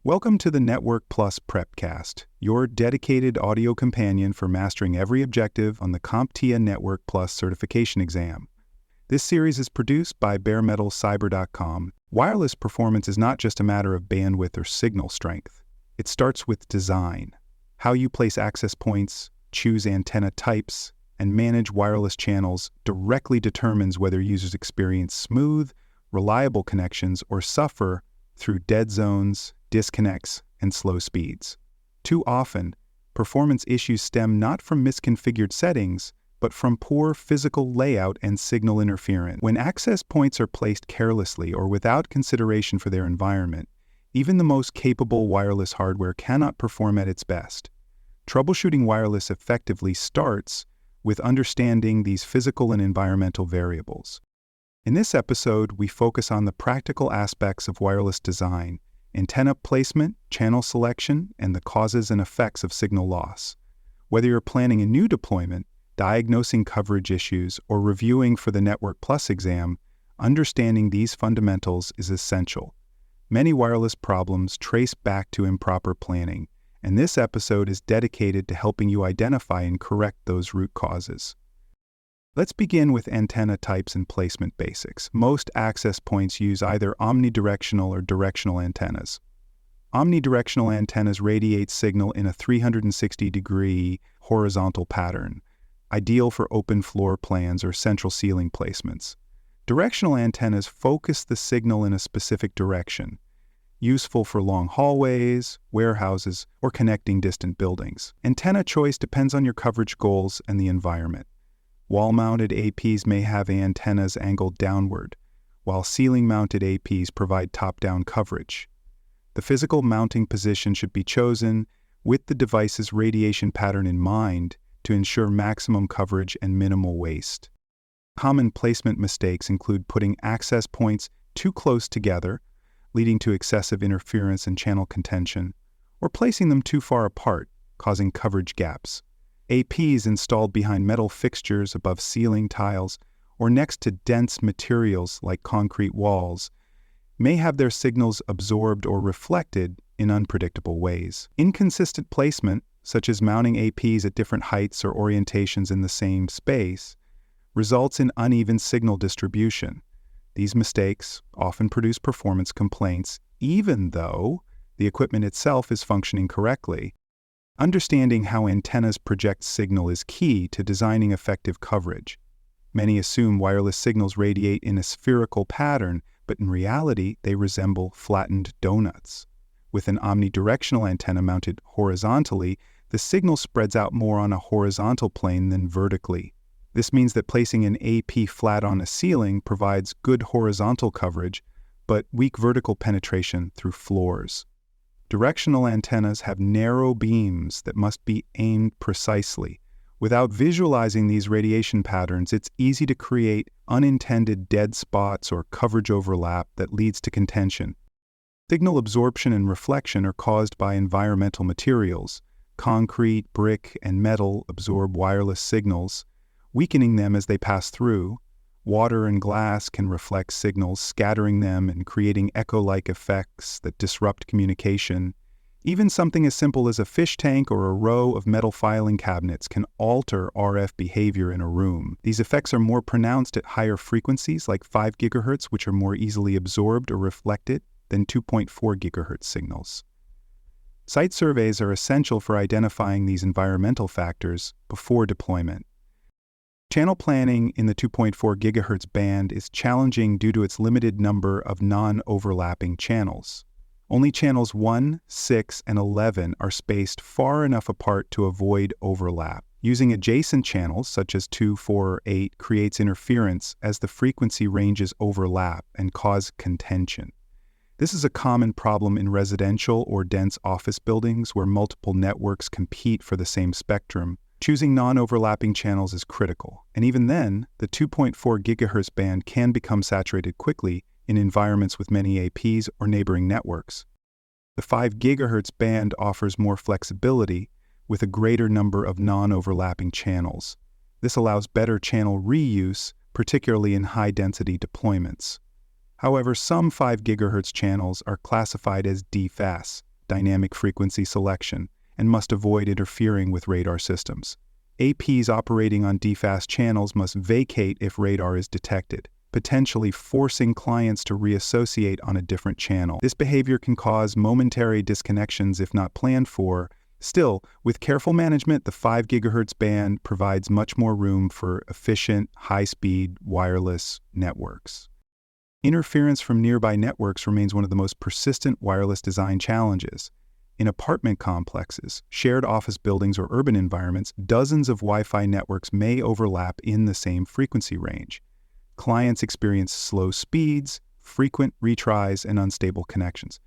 Welcome to the Network Plus Prepcast, your dedicated audio companion for mastering every objective on the CompTIA Network Plus certification exam. This series is produced by baremetalcyber.com. Wireless performance is not just a matter of bandwidth or signal strength. It starts with design. How you place access points, choose antenna types, and manage wireless channels directly determines whether users experience smooth, reliable connections or suffer through dead zones, disconnects, and slow speeds. Too often, performance issues stem not from misconfigured settings, but from poor physical layout and signal interference. When access points are placed carelessly or without consideration for their environment, even the most capable wireless hardware cannot perform at its best. Troubleshooting wireless effectively starts with understanding these physical and environmental variables. In this episode, we focus on the practical aspects of wireless design, antenna placement, channel selection, and the causes and effects of signal loss. Whether you're planning a new deployment, diagnosing coverage issues, or reviewing for the Network Plus exam, understanding these fundamentals is essential. Many wireless problems trace back to improper planning, and this episode is dedicated to helping you identify and correct those root causes. Let's begin with antenna types and placement basics. Most access points use either omnidirectional or directional antennas. Omnidirectional antennas radiate signal in a 360-degree horizontal pattern, ideal for open floor plans or central ceiling placements. Directional antennas focus the signal in a specific direction, useful for long hallways, warehouses, or connecting distant buildings. Antenna choice depends on your coverage goals and the environment. Wall-mounted APs may have antennas angled downward, while ceiling-mounted APs provide top-down coverage. The physical mounting position should be chosen with the device's radiation pattern in mind to ensure maximum coverage and minimal waste. Common placement mistakes include putting access points too close together, leading to excessive interference and channel contention, or placing them too far apart, causing coverage gaps. APs installed behind metal fixtures above ceiling tiles or next to dense materials like concrete walls may have their signals absorbed or reflected in unpredictable ways. Inconsistent placement, such as mounting APs at different heights or orientations in the same space, results in uneven signal distribution. These mistakes often produce performance complaints, even though the equipment itself is functioning correctly. Understanding how antennas project signal is key to designing effective coverage. Many assume wireless signals radiate in a spherical pattern, but in reality, they resemble flattened donuts. With an omnidirectional antenna mounted horizontally, the signal spreads out more on a horizontal plane than vertically. This means that placing an AP flat on a ceiling provides good horizontal coverage, but weak vertical penetration through floors. Directional antennas have narrow beams that must be aimed precisely. Without visualizing these radiation patterns, it's easy to create unintended dead spots or coverage overlap that leads to contention. Signal absorption and reflection are caused by environmental materials. Concrete, brick, and metal absorb wireless signals, weakening them as they pass through. Water and glass can reflect signals, scattering them and creating echo-like effects that disrupt communication. Even something as simple as a fish tank or a row of metal filing cabinets can alter RF behavior in a room. These effects are more pronounced at higher frequencies like 5 GHz, which are more easily absorbed or reflected than 2.4 GHz signals. Site surveys are essential for identifying these environmental factors before deployment. Channel planning in the 2.4 GHz band is challenging due to its limited number of non-overlapping channels. Only channels 1, 6, and 11 are spaced far enough apart to avoid overlap. Using adjacent channels, such as 2, 4, or 8, creates interference as the frequency ranges overlap and cause contention. This is a common problem in residential or dense office buildings where multiple networks compete for the same spectrum. Choosing non-overlapping channels is critical, and even then, the 2.4 GHz band can become saturated quickly in environments with many APs or neighboring networks. The 5 GHz band offers more flexibility with a greater number of non-overlapping channels. This allows better channel reuse, particularly in high-density deployments. However, some 5 GHz channels are classified as DFAS, dynamic frequency selection, and must avoid interfering with radar systems. APs operating on DFAST channels must vacate if radar is detected, potentially forcing clients to reassociate on a different channel. This behavior can cause momentary disconnections if not planned for. Still, with careful management, the 5 GHz band provides much more room for efficient, high-speed wireless networks. Interference from nearby networks remains one of the most persistent wireless design challenges. In apartment complexes, shared office buildings, or urban environments, dozens of Wi-Fi networks may overlap in the same frequency range. Clients experience slow speeds, frequent retries, and unstable connections.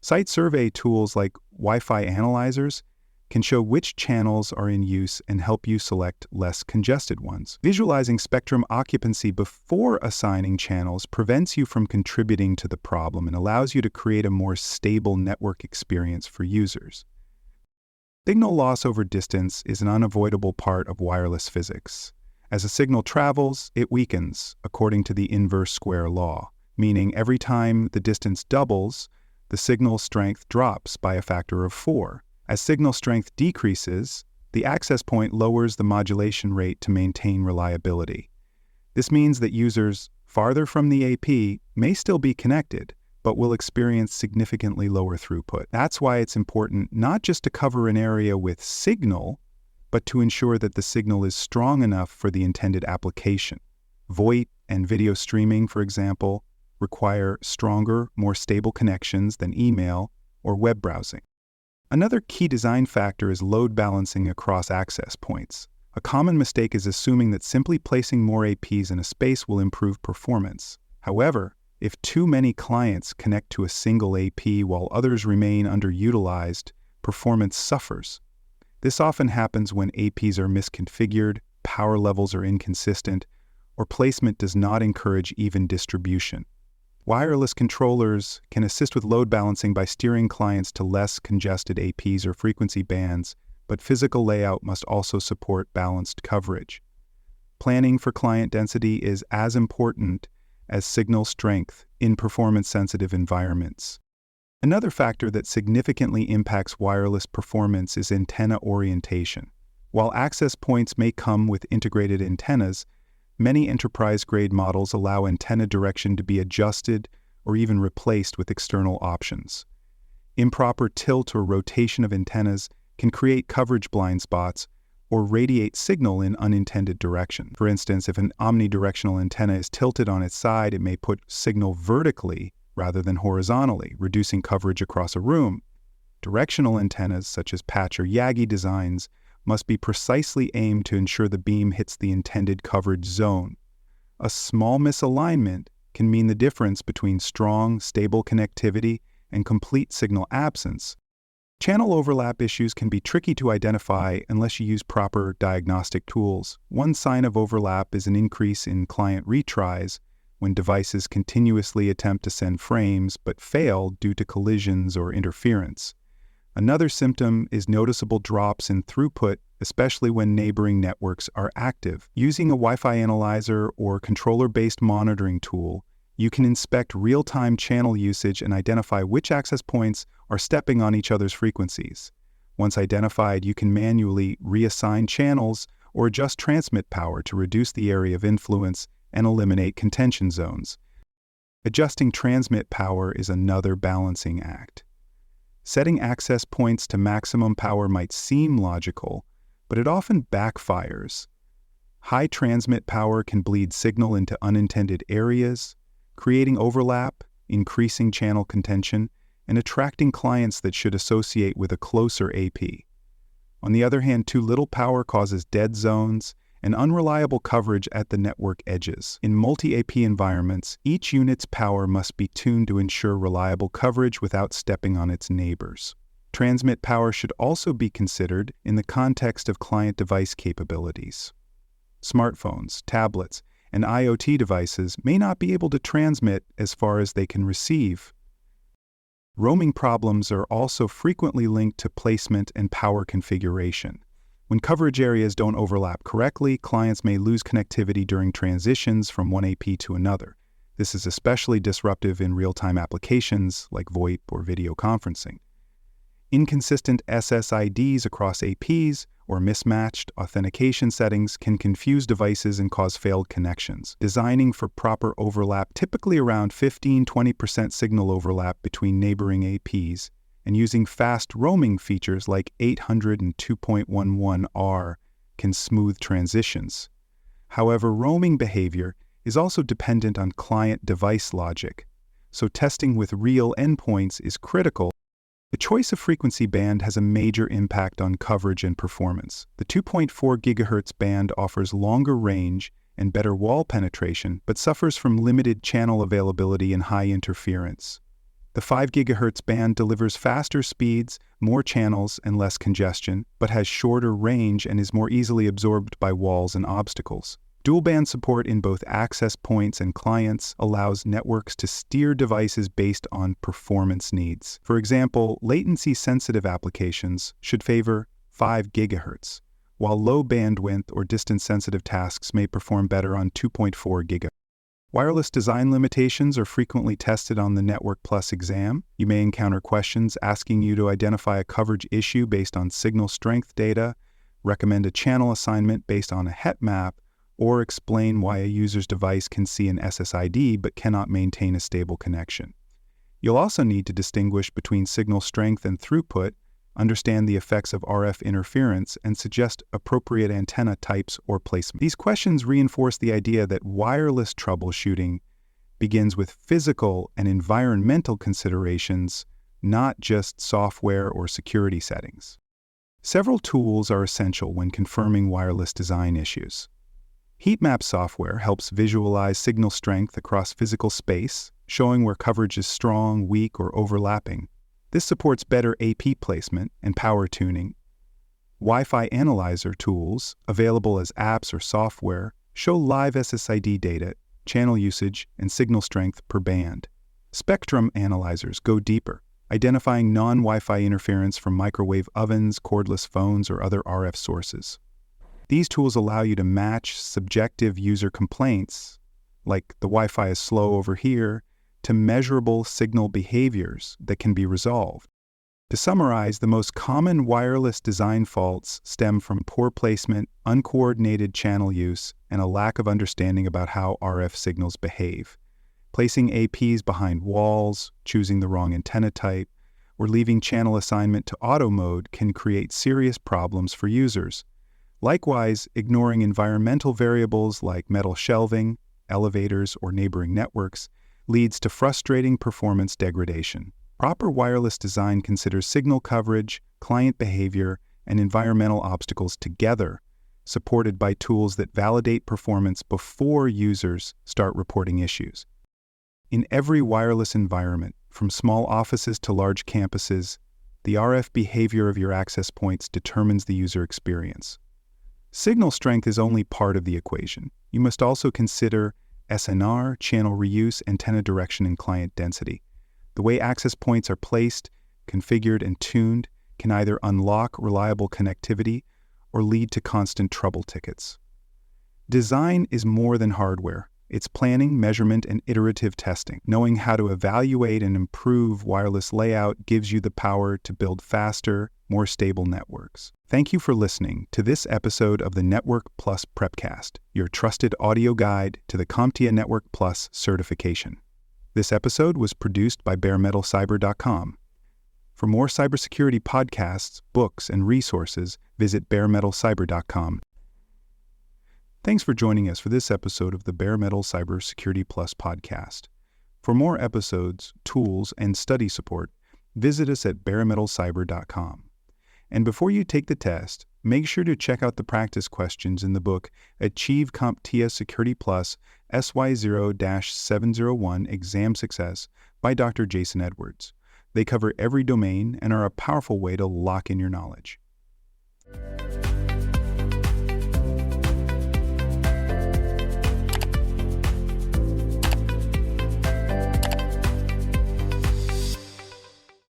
Site survey tools like Wi-Fi analyzers can show which channels are in use and help you select less congested ones. Visualizing spectrum occupancy before assigning channels prevents you from contributing to the problem and allows you to create a more stable network experience for users. Signal loss over distance is an unavoidable part of wireless physics. As a signal travels, it weakens, according to the inverse square law, meaning every time the distance doubles, the signal strength drops by a factor of 4. As signal strength decreases, the access point lowers the modulation rate to maintain reliability. This means that users farther from the AP may still be connected, but will experience significantly lower throughput. That's why it's important not just to cover an area with signal, but to ensure that the signal is strong enough for the intended application. VoIP and video streaming, for example, require stronger, more stable connections than email or web browsing. Another key design factor is load balancing across access points. A common mistake is assuming that simply placing more APs in a space will improve performance. However, if too many clients connect to a single AP while others remain underutilized, performance suffers. This often happens when APs are misconfigured, power levels are inconsistent, or placement does not encourage even distribution. Wireless controllers can assist with load balancing by steering clients to less congested APs or frequency bands, but physical layout must also support balanced coverage. Planning for client density is as important as signal strength in performance-sensitive environments. Another factor that significantly impacts wireless performance is antenna orientation. While access points may come with integrated antennas, many enterprise-grade models allow antenna direction to be adjusted or even replaced with external options. Improper tilt or rotation of antennas can create coverage blind spots or radiate signal in unintended direction. For instance, if an omnidirectional antenna is tilted on its side, it may put signal vertically rather than horizontally, reducing coverage across a room. Directional antennas, such as patch or Yagi designs, must be precisely aimed to ensure the beam hits the intended coverage zone. A small misalignment can mean the difference between strong, stable connectivity and complete signal absence. Channel overlap issues can be tricky to identify unless you use proper diagnostic tools. One sign of overlap is an increase in client retries when devices continuously attempt to send frames but fail due to collisions or interference. Another symptom is noticeable drops in throughput, especially when neighboring networks are active. Using a Wi-Fi analyzer or controller-based monitoring tool, you can inspect real-time channel usage and identify which access points are stepping on each other's frequencies. Once identified, you can manually reassign channels or adjust transmit power to reduce the area of influence and eliminate contention zones. Adjusting transmit power is another balancing act. Setting access points to maximum power might seem logical, but it often backfires. High transmit power can bleed signal into unintended areas, creating overlap, increasing channel contention, and attracting clients that should associate with a closer AP. On the other hand, too little power causes dead zones and unreliable coverage at the network edges. In multi-AP environments, each unit's power must be tuned to ensure reliable coverage without stepping on its neighbors. Transmit power should also be considered in the context of client device capabilities. Smartphones, tablets, and IoT devices may not be able to transmit as far as they can receive. Roaming problems are also frequently linked to placement and power configuration. When coverage areas don't overlap correctly, clients may lose connectivity during transitions from one AP to another. This is especially disruptive in real-time applications like VoIP or video conferencing. Inconsistent SSIDs across APs or mismatched authentication settings can confuse devices and cause failed connections. Designing for proper overlap, typically around 15–20% signal overlap between neighboring APs, and using fast roaming features like 800 and 2.11r can smooth transitions. However, roaming behavior is also dependent on client device logic, so testing with real endpoints is critical. The choice of frequency band has a major impact on coverage and performance. The 2.4 GHz band offers longer range and better wall penetration, but suffers from limited channel availability and high interference. The 5 GHz band delivers faster speeds, more channels, and less congestion, but has shorter range and is more easily absorbed by walls and obstacles. Dual-band support in both access points and clients allows networks to steer devices based on performance needs. For example, latency-sensitive applications should favor 5 GHz, while low bandwidth or distance-sensitive tasks may perform better on 2.4 GHz. Wireless design limitations are frequently tested on the Network Plus exam. You may encounter questions asking you to identify a coverage issue based on signal strength data, recommend a channel assignment based on a het map, or explain why a user's device can see an SSID but cannot maintain a stable connection. You'll also need to distinguish between signal strength and throughput, understand the effects of RF interference, and suggest appropriate antenna types or placement. These questions reinforce the idea that wireless troubleshooting begins with physical and environmental considerations, not just software or security settings. Several tools are essential when confirming wireless design issues. Heat map software helps visualize signal strength across physical space, showing where coverage is strong, weak, or overlapping. This supports better AP placement and power tuning. Wi-Fi analyzer tools, available as apps or software, show live SSID data, channel usage, and signal strength per band. Spectrum analyzers go deeper, identifying non-Wi-Fi interference from microwave ovens, cordless phones, or other RF sources. These tools allow you to match subjective user complaints, like the Wi-Fi is slow over here, to measurable signal behaviors that can be resolved. To summarize, the most common wireless design faults stem from poor placement, uncoordinated channel use, and a lack of understanding about how RF signals behave. Placing APs behind walls, choosing the wrong antenna type, or leaving channel assignment to auto mode can create serious problems for users. Likewise, ignoring environmental variables like metal shelving, elevators, or neighboring networks leads to frustrating performance degradation. Proper wireless design considers signal coverage, client behavior, and environmental obstacles together, supported by tools that validate performance before users start reporting issues. In every wireless environment, from small offices to large campuses, the RF behavior of your access points determines the user experience. Signal strength is only part of the equation. You must also consider SNR, channel reuse, antenna direction, and client density. The way access points are placed, configured, and tuned can either unlock reliable connectivity or lead to constant trouble tickets. Design is more than hardware. It's planning, measurement, and iterative testing. Knowing how to evaluate and improve wireless layout gives you the power to build faster, more stable networks. Thank you for listening to this episode of the Network Plus Prepcast, your trusted audio guide to the CompTIA Network Plus certification. This episode was produced by baremetalcyber.com. For more cybersecurity podcasts, books, and resources, visit baremetalcyber.com. Thanks for joining us for this episode of the Bare Metal Cybersecurity Plus podcast. For more episodes, tools, and study support, visit us at baremetalcyber.com. And before you take the test, make sure to check out the practice questions in the book Achieve CompTIA Security Plus SY0-701 Exam Success by Dr. Jason Edwards. They cover every domain and are a powerful way to lock in your knowledge.